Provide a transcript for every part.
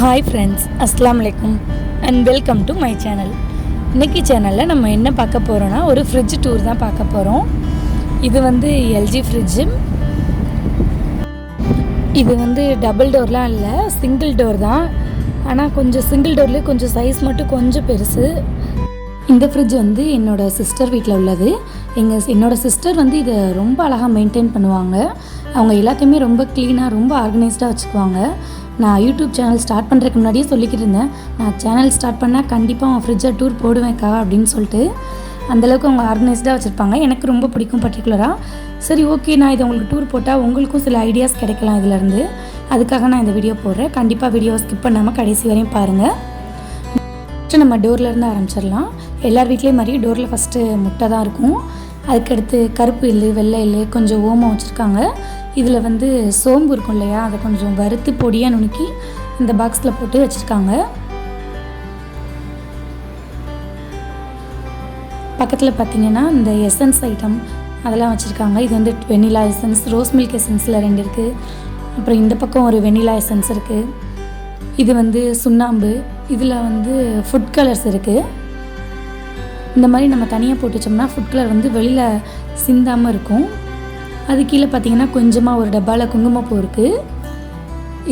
Hi friends, அஸ்ஸலாமு அலைக்கும் and welcome to my channel. இன்றைக்கி சேனலில் நம்ம என்ன பார்க்க போகிறோன்னா ஒரு ஃப்ரிட்ஜ் டூர் தான் பார்க்க போகிறோம். இது வந்து எல்ஜி ஃப்ரிட்ஜு. இது வந்து டபுள் டோர்லாம் இல்லை, சிங்கிள் டோர் தான். ஆனால் கொஞ்சம் சிங்கிள் டோர்லேயே கொஞ்சம் சைஸ் மட்டும் கொஞ்சம் பெருசு. இந்த ஃப்ரிட்ஜ் வந்து என்னோடய சிஸ்டர் வீட்டில் உள்ளது. என்னோடய சிஸ்டர் வந்து இதை ரொம்ப அழகாக மெயின்டைன் பண்ணுவாங்க. அவங்க எல்லாத்தையுமே ரொம்ப க்ளீனாக ரொம்ப ஆர்கனைஸ்டாக வச்சுக்குவாங்க. நான் யூடியூப் சேனல் ஸ்டார்ட் பண்ணுறதுக்கு முன்னாடியே சொல்லிக்கிட்டு இருந்தேன், நான் சேனல் ஸ்டார்ட் பண்ணால் கண்டிப்பாக அவங்க ஃப்ரிட்ஜை டூர் போடுவேன்க்கா அப்படின்னு சொல்லிட்டு. அந்தளவுக்கு அவங்க ஆர்கனைஸ்டாக வச்சுருப்பாங்க. எனக்கு ரொம்ப பிடிக்கும் பர்டிகுலராக. சரி, ஓகே, நான் இதை உங்களுக்கு டூர் போட்டால் உங்களுக்கும் சில ஐடியாஸ் கிடைக்கலாம் இதிலேருந்து. அதுக்காக நான் இந்த வீடியோ போடுறேன். கண்டிப்பாக வீடியோ ஸ்கிப் பண்ணாமல் கடைசி வரையும் பாருங்கள். ஃபஸ்ட்டு நம்ம டோர்லேருந்து ஆரம்பிச்சிடலாம். எல்லார் வீட்லேயும் மாதிரி டோரில் ஃபஸ்ட்டு முட்டை தான் இருக்கும். அதுக்கடுத்து கருப்பு எள்ளு, வெள்ளை எள்ளு, கொஞ்சம் ஓமம் வச்சுருக்காங்க. இதில் வந்து சோம்பு இருக்கும் இல்லையா, அதை கொஞ்சம் வறுத்து பொடியாக நுணுக்கி இந்த பாக்ஸில் போட்டு வச்சுருக்காங்க. பக்கத்தில் பார்த்திங்கன்னா இந்த எசன்ஸ் ஐட்டம் அதெல்லாம் வச்சுருக்காங்க. இது வந்து வெண்ணிலா எசன்ஸ், ரோஸ் மில்க் எசன்ஸில் 2 இருக்குது. அப்புறம் இந்த பக்கம் ஒரு வெண்ணிலா எசன்ஸ் இருக்குது. இது வந்து சுண்ணாம்பு. இதில் வந்து ஃபுட் கலர்ஸ் இருக்குது. இந்த மாதிரி நம்ம தனியாக போட்டு வச்சோம்னா ஃபுட் கலர் வந்து வெளியில் சிந்தாமல் இருக்கும். அது கீழே பார்த்திங்கன்னா கொஞ்சமாக ஒரு டப்பாவில் குங்குமப்பூ இருக்குது.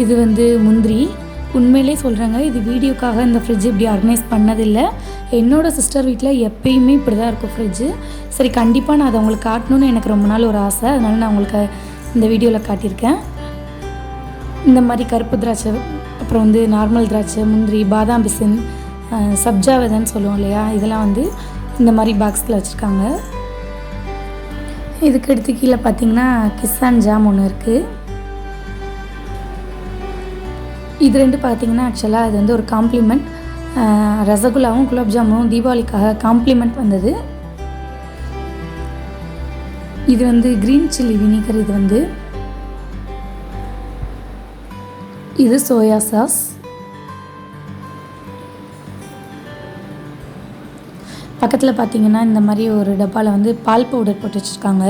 இது வந்து முந்திரி. உண்மையிலே சொல்கிறாங்க, இது வீடியோக்காக இந்த ஃப்ரிட்ஜ் இப்படி ஆர்கனைஸ் பண்ணதில்லை. என்னோடய சிஸ்டர் வீட்டில் எப்பயுமே இப்படி தான் இருக்கும் ஃப்ரிட்ஜு. சரி, கண்டிப்பாக நான் அதை உங்களுக்கு காட்டணுன்னு எனக்கு ரொம்ப நாள் ஒரு ஆசை. அதனால் நான் உங்களுக்கு இந்த வீடியோவில் காட்டியிருக்கேன். இந்த மாதிரி கருப்பு திராட்சை, அப்புறம் வந்து நார்மல் திராட்சை, முந்திரி, பாதாம் பிசின், சப்ஜா விதைன்னு சொல்லுவோம் இல்லையா, இதெல்லாம் வந்து இந்த மாதிரி பாக்ஸில் வச்சுருக்காங்க. இதுக்கு எடுத்து கீழே பார்த்திங்கன்னா கிசான் ஜாம் ஒன்று இருக்குது. இது 2 பார்த்திங்கன்னா ஆக்சுவலாக இது வந்து ஒரு காம்ப்ளிமெண்ட். ரசகுல்லாவும் குலாப் ஜாமுனும் தீபாவளிக்காக காம்ப்ளிமெண்ட் வந்தது. இது வந்து க்ரீன் சில்லி வினிகர். இது சோயா சாஸ். பக்கத்தில் பார்த்திங்கன்னா இந்த மாதிரி ஒரு டப்பாவில் வந்து பால் பவுடர் போட்டு வச்சுருக்காங்க.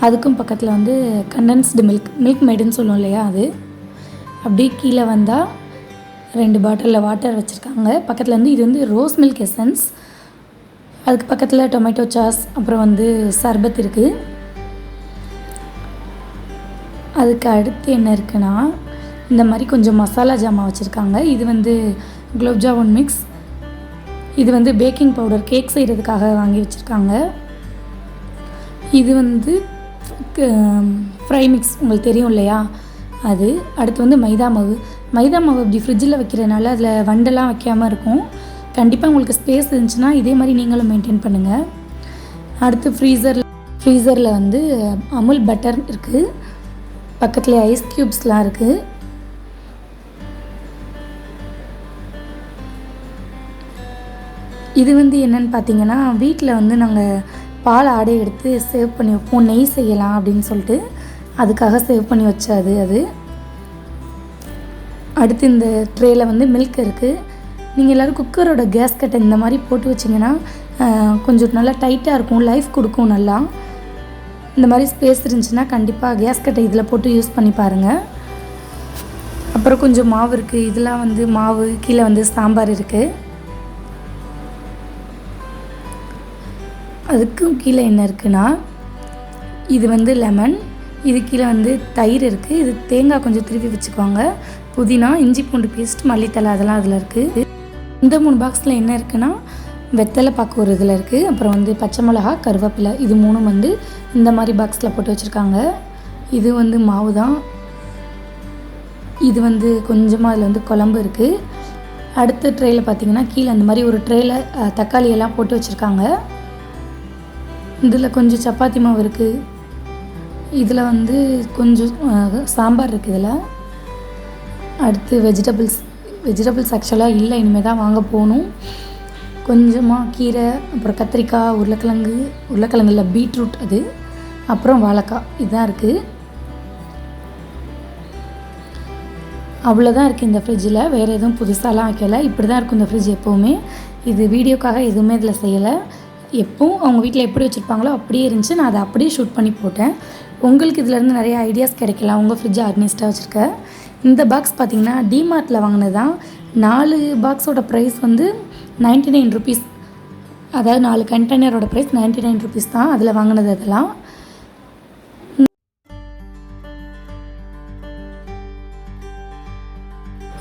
அதுக்கும் பக்கத்தில் வந்து கண்டென்ஸ்டு மில்க் மேடுன்னு சொல்லுவோம் இல்லையா, அது. அப்படியே கீழே வந்தால் 2 பாட்டிலில் வாட்டர் வச்சுருக்காங்க. பக்கத்தில் வந்து இது வந்து ரோஸ் மில்க் எசன்ஸ். அதுக்கு பக்கத்தில் டொமேட்டோ சாஸ், அப்புறம் வந்து சர்பத் இருக்குது. அதுக்கு அடுத்து என்ன இருக்குன்னா இந்த மாதிரி கொஞ்சம் மசாலா ஜாமான் வச்சுருக்காங்க. இது வந்து குலோப் ஜாமுன் மிக்ஸ். இது வந்து பேக்கிங் பவுடர், கேக் செய்கிறதுக்காக வாங்கி வச்சுருக்காங்க. இது வந்து ஃப்ரை மிக்ஸ், உங்களுக்கு தெரியும் இல்லையா, அது. அடுத்து வந்து மைதா மாவு. இப்படி ஃப்ரிட்ஜில் வைக்கிறதுனால அதில் வண்டெல்லாம் வைக்காமல் இருக்கும். கண்டிப்பாக உங்களுக்கு ஸ்பேஸ் இருந்துச்சுன்னா இதே மாதிரி நீங்களும் மெயின்டைன் பண்ணுங்கள். அடுத்து ஃப்ரீசரில் வந்து அமுல் பட்டர் இருக்குது. பக்கத்தில் ஐஸ் க்யூப்ஸ்லாம் இருக்குது. இது வந்து என்னென்னு பார்த்தீங்கன்னா, வீட்டில் வந்து நாங்கள் பால் ஆடை எடுத்து சேவ் பண்ணி வைப்போம், நெய் செய்யலாம் அப்படின்னு சொல்லிட்டு. அதுக்காக சேவ் பண்ணி வச்சது அது. அடுத்து இந்த ட்ரேயில் வந்து மில்க் இருக்குது. நீங்கள் எல்லோரும் குக்கரோட கேஸ்கட்டை இந்த மாதிரி போட்டு வச்சிங்கன்னா கொஞ்சம் நல்லா டைட்டாக இருக்கும், லைஃப் கொடுக்கும் நல்லா. இந்த மாதிரி ஸ்பேஸ் இருந்துச்சுன்னா கண்டிப்பாக கேஸ்கட்டை இதில் போட்டு யூஸ் பண்ணி பாருங்கள். அப்புறம் கொஞ்சம் மாவு இருக்குது. இதெல்லாம் வந்து மாவு. கீழே வந்து சாம்பார் இருக்குது. அதுக்கும் கீழே என்ன இருக்குன்னா, இது வந்து லெமன். இது கீழே வந்து தயிர் இருக்குது. இது தேங்காய் கொஞ்சம் திருப்பி வச்சுக்குவாங்க. புதினா, இஞ்சி பூண்டு பேஸ்ட், மல்லித்தலை அதெல்லாம் அதில் இருக்குது. இந்த 3 பாக்ஸில் என்ன இருக்குன்னா, வெத்தலை பாக்கு ஒரு இதில் இருக்குது. அப்புறம் வந்து பச்சை மிளகா, கருவேப்பிலை, இது 3 வந்து இந்த மாதிரி பாக்ஸில் போட்டு வச்சுருக்காங்க. இது வந்து மாவு தான். இது வந்து கொஞ்சமாக அதில் வந்து குழம்பு இருக்குது. அடுத்த ட்ரேயில் பார்த்திங்கன்னா கீழே அந்த மாதிரி ஒரு ட்ரேயில் தக்காளி எல்லாம் போட்டு வச்சுருக்காங்க. இதில் கொஞ்சம் சப்பாத்தி மாவு இருக்குது. இதில் வந்து கொஞ்சம் சாம்பார் இருக்குது இதில். அடுத்து வெஜிடபிள்ஸ் ஆக்சுவலாக இல்லை, இனிமேல் தான் வாங்க போகணும். கொஞ்சமாக கீரை, அப்புறம் கத்திரிக்காய், உருளைக்கிழங்கு இல்லை, பீட்ரூட், அது. அப்புறம் வாழைக்காய், இதுதான் இருக்குது. அவ்வளோதான் இருக்குது இந்த ஃப்ரிட்ஜில். வேறு எதுவும் புதுசாலாம் வைக்கலை. இப்படி தான் இருக்கும் இந்த ஃப்ரிட்ஜ் எப்போவுமே. இது வீடியோக்காக எதுவுமே இதில் செய்யலை. எப்பவும் அவங்க வீட்டில் எப்படி வச்சுருப்பாங்களோ அப்படியே இருந்துச்சு. நான் அதை அப்படியே ஷூட் பண்ணி போட்டேன். உங்களுக்கு இதிலேருந்து நிறைய ஐடியாஸ் கிடைக்கலாம், உங்கள் ஃப்ரிட்ஜை ஆர்கனைஸ்டாக வச்சுருக்க. இந்த பாக்ஸ் பார்த்திங்கன்னா டிமார்ட்டில் வாங்கினது தான். 4 பாக்ஸோட ப்ரைஸ் வந்து 99 ருபீஸ். அதாவது 4 கண்டெய்னரோட ப்ரைஸ் 99 ருபீஸ் தான் அதில் வாங்கினது. அதெல்லாம்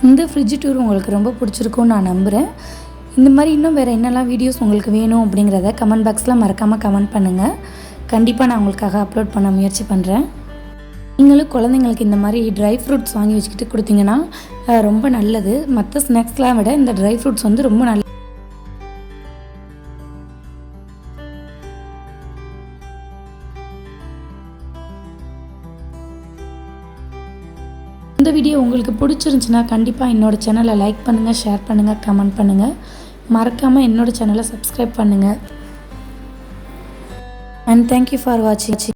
இந்த ஃப்ரிட்ஜ் டூர் உங்களுக்கு ரொம்ப பிடிச்சிருக்கும்னு நான் நம்புகிறேன். இந்த மாதிரி இன்னும் வேறு என்னெல்லாம் வீடியோஸ் உங்களுக்கு வேணும் அப்படிங்கிறத கமெண்ட் பாக்ஸில் மறக்காமல் கமெண்ட் பண்ணுங்கள். கண்டிப்பாக நான் உங்களுக்காக அப்லோட் பண்ண முயற்சி பண்ணுறேன். நீங்களும் குழந்தைங்களுக்கு இந்த மாதிரி ட்ரை ஃப்ரூட்ஸ் வாங்கி வச்சுக்கிட்டு கொடுத்தீங்கன்னா ரொம்ப நல்லது. மற்ற ஸ்நாக்ஸ்லாம் விட இந்த ட்ரை ஃப்ரூட்ஸ் வந்து ரொம்ப நல்லது. இந்த வீடியோ உங்களுக்கு பிடிச்சிருந்துச்சுன்னா கண்டிப்பாக என்னோடய சேனலை லைக் பண்ணுங்கள், ஷேர் பண்ணுங்கள், கமெண்ட் பண்ணுங்கள். மறக்காமல் என்னோடய சேனலை சப்ஸ்கிரைப் பண்ணுங்கள். அண்ட் தேங்க்யூ ஃபார் வாட்சிங்.